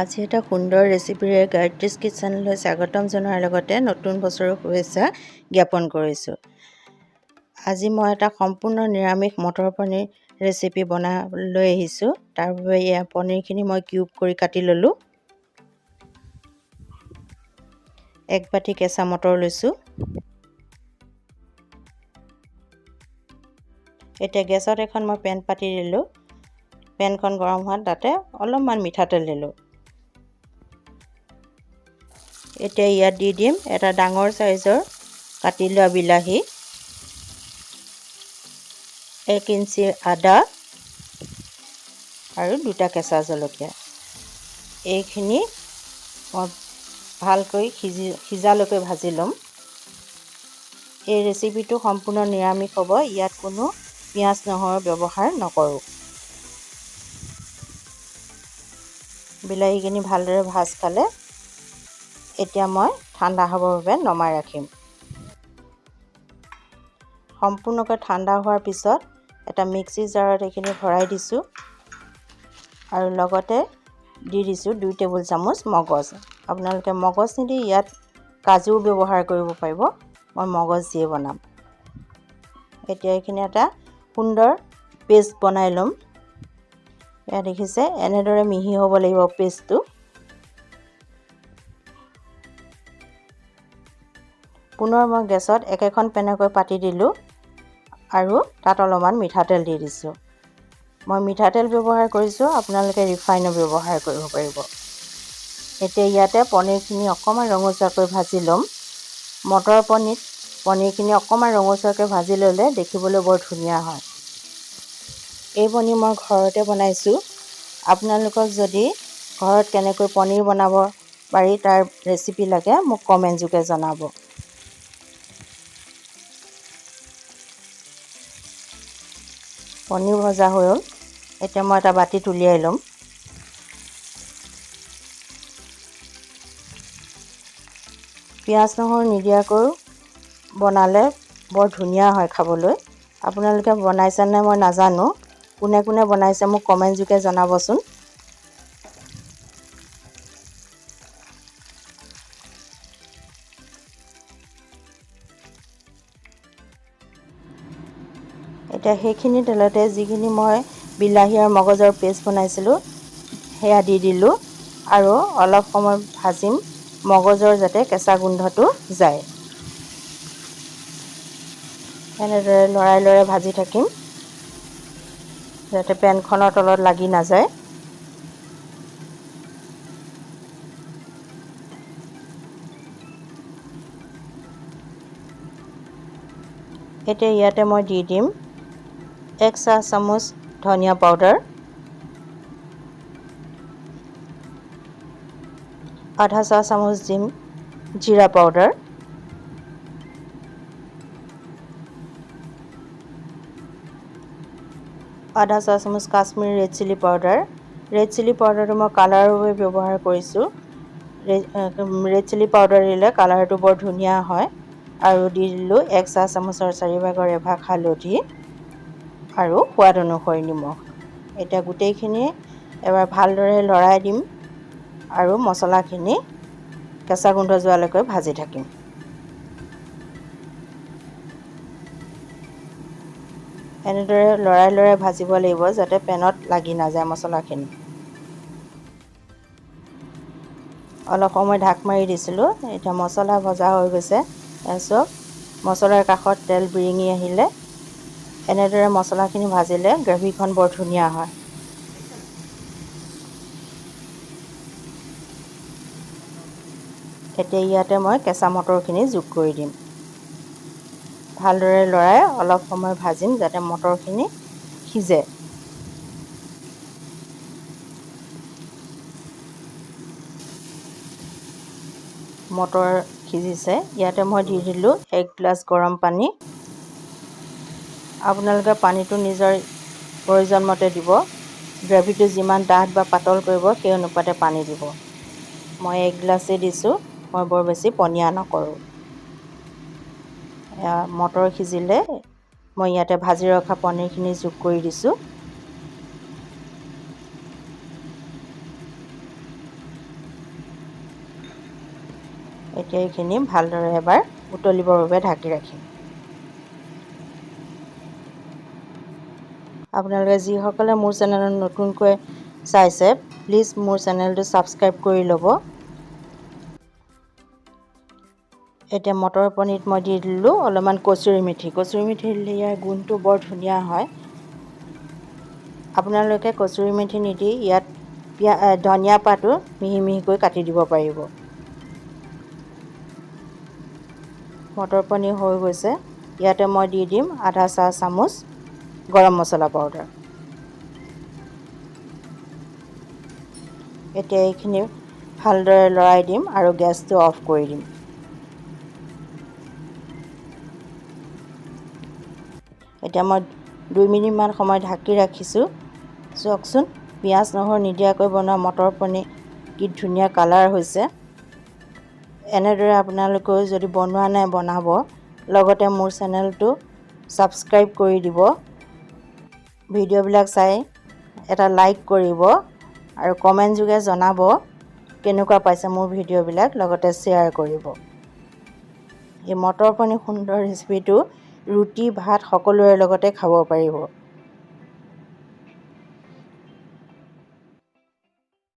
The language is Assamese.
আজি এটা সুন্দৰ ৰেচিপিৰে গায়ত্ৰীজ কিটচেনলৈ স্বাগতম জনোৱাৰ লগতে নতুন বছৰৰ শুভেচ্ছা জ্ঞাপন কৰিছোঁ। আজি মই এটা সম্পূৰ্ণ নিৰামিষ মটৰ পনীৰ ৰেচিপি বনাবলৈ আহিছোঁ। তাৰ বাবে এয়া পনীৰখিনি মই কিউব কৰি কাটি ল'লোঁ। এক বাটি কেঁচা মটৰ লৈছোঁ। এতিয়া গেছত এখন মই পেন পাতি দিলোঁ। পেনখন গৰম হোৱাত তাতে অলপমান মিঠাতেল দিলোঁ। এতিয়া ইয়াত দি দিম এটা ডাঙৰ সাইজৰ কাটি লোৱা বিলাহী, 1 ইঞ্চি আদা আৰু 2টা কেঁচা জলকীয়া। এইখিনি মই ভালকৈ সিজালৈকে ভাজি ল'ম। এই ৰেচিপিটো সম্পূৰ্ণ নিৰামিষ হ'ব। ইয়াত কোনো পিঁয়াজ নহৰু ব্যৱহাৰ নকৰোঁ। বিলাহীখিনি ভালদৰে ভাজ খালে এতিয়া মই ঠাণ্ডা হ'বৰ বাবে নমাই ৰাখিম। সম্পূৰ্ণকৈ ঠাণ্ডা হোৱাৰ পিছত এটা মিক্সি জাৰত এইখিনি ভৰাই দিছোঁ আৰু লগতে দি দিছোঁ 2 টেবুল চামুচ মগজ। আপোনালোকে মগজ নিদি ইয়াত কাজুও ব্যৱহাৰ কৰিব পাৰিব। মই মগজ দিয়ে বনাম। এতিয়া এইখিনি এটা সুন্দৰ পেষ্ট বনাই ল'ম। এয়া দেখিছে এনেদৰে মিহি হ'ব লাগিব পেষ্টটো। পুনৰ মই গেছত একেখন পেনকৈ পাতি দিলোঁ আৰু তাত অলপমান মিঠাতেল দি দিছোঁ। মই মিঠাতেল ব্যৱহাৰ কৰিছোঁ, আপোনালোকে ৰিফাইনো ব্যৱহাৰ কৰিব পাৰিব। এতিয়া ইয়াতে পনীৰখিনি অকণমান ৰঙচুৱাকৈ ভাজি ল'ম। মটৰ পনীৰখিনি অকণমান ৰঙচুৱাকৈ ভাজি ল'লে দেখিবলৈ বৰ ধুনীয়া হয়। এই পনীৰ মই ঘৰতে বনাইছোঁ। আপোনালোকক যদি ঘৰত কেনেকৈ পনীৰ বনাব পাৰি তাৰ ৰেচিপি লাগে মোক কমেণ্ট যোগে জনাব। পনীৰ ভজা হৈ গ'ল। এতিয়া মই এটা বাটিত উলিয়াই ল'ম। পিঁয়াজ নহৰু নিদিয়াকৈ বনালে বৰ ধুনীয়া হয় খাবলৈ। আপোনালোকে বনাইছেনে মই নাজানো। কোনে কোনে বনাইছে মোক কমেণ্ট যোগে জনাবচোন। এতিয়া সেইখিনি তেলতে যিখিনি মই বিলাহী আৰু মগজৰ পেষ্ট বনাইছিলোঁ সেয়া দি দিলোঁ আৰু অলপ সময় ভাজিম, মগজৰ যাতে কেঁচা গোন্ধটো যায়। এনেদৰে লৰাই লৰাই ভাজি থাকিম যাতে পেনখনৰ তলত লাগি নাযায়। এতিয়া ইয়াতে মই দি দিম 1 চাহ চামুচ ধনিয়া পাউডাৰ, আধা চাহ চামুচ দিম জিৰা পাউডাৰ, আধা চাহ চামুচ Kashmiri red chilli powder. Red chilli পাউডাৰটো মই কালাৰৰ বাবে ব্যৱহাৰ কৰিছোঁ। ৰেড চিলি পাউডাৰ দিলে কালাৰটো বৰ ধুনীয়া হয়। আৰু দি দিলোঁ 1 চাহ চামুচৰ 4/4 এভাগ হালধি আৰু সোৱাদ অনুসৰি নিমখ। এতিয়া গোটেইখিনি এবাৰ ভালদৰে লৰাই দিম আৰু মছলাখিনি কেঁচা গোন্ধ যোৱালৈকে ভাজি থাকিম। এনেদৰে লৰাই লৰাই ভাজিব লাগিব যাতে পেনত লাগি নাযায় মছলাখিনি। অলপ সময় ঢাক মাৰি দিছিলোঁ। এতিয়া মছলা ভজা হৈ গৈছে। তাৰপিছত মছলাৰ কাষত তেল বিৰিঙি আহিলে এনেদৰে মছলাখিনি ভাজিলে গ্ৰেভিখন বৰ ধুনীয়া হয়। এতিয়া ইয়াতে মই কেঁচা মটৰখিনি যোগ কৰি দিম। ভালদৰে লৰাই অলপ সময় ভাজিম যাতে মটৰখিনি সিজে। মটৰ সিজিছে। ইয়াতে মই দি দিলোঁ 1 গিলাচ গৰম পানী। আপোনালোকে পানীটো নিজৰ প্ৰয়োজন মতে দিব। গ্ৰেভিটো যিমান ডাঠ বা পাতল কৰিব সেই অনুপাতে পানী দিব। মই 1 গিলাচেই দিছোঁ। মই বৰ বেছি পনীয়া নকৰোঁ। মটৰ সিজিলে মই ইয়াতে ভাজি ৰখা পনীৰখিনি যোগ কৰি দিছোঁ। এতিয়া এইখিনি ভালদৰে এবাৰ উতলিবৰ বাবে ঢাকি ৰাখিম। আপোনালোকে যিসকলে মোৰ চেনেলত নতুনকৈ চাইছে প্লিজ মোৰ চেনেলটো ছাবস্ক্ৰাইব কৰি ল'ব। এতিয়া মটৰ পনীৰত মই দি দিলোঁ অলপমান কচুৰি মেথি দিলে ইয়াৰ গোন্ধটো বৰ ধুনীয়া হয়। আপোনালোকে কচুৰি মেথি নিদি ইয়াত ধনিয়া পাতো মিহি মিহিকৈ কাটি দিব পাৰিব। মটৰ পনীৰ হৈ গৈছে। ইয়াতে মই দি দিম আধা চাহ চামুচ গৰম মছলা পাউডাৰ। এতিয়া এইখিনি ভালদৰে লৰাই দিম আৰু গেছটো অফ কৰি দিম। এতিয়া মই 2 মিনিটমান সময় ঢাকি ৰাখিছোঁ। চাওকচোন পিঁয়াজ নহৰু নিদিয়াকৈ বনোৱা মটৰ পনীৰ কি ধুনীয়া কালাৰ হৈছে। এনেদৰে আপোনালোকেও যদি বনোৱা নাই বনাব। লগতে মোৰ চেনেলটো ছাবস্ক্ৰাইব কৰি দিব। ভিডিঅ'বিলাক চাই এটা লাইক কৰিব আৰু কমেণ্ট যোগে জনাব কেনেকুৱা পাইছে মোৰ ভিডিঅ'বিলাক, লগতে শ্বেয়াৰ কৰিব। এই মটৰ পনীৰ সুন্দৰ ৰেচিপিটো ৰুটি ভাত সকলোৰে লগতে খাব পাৰিব।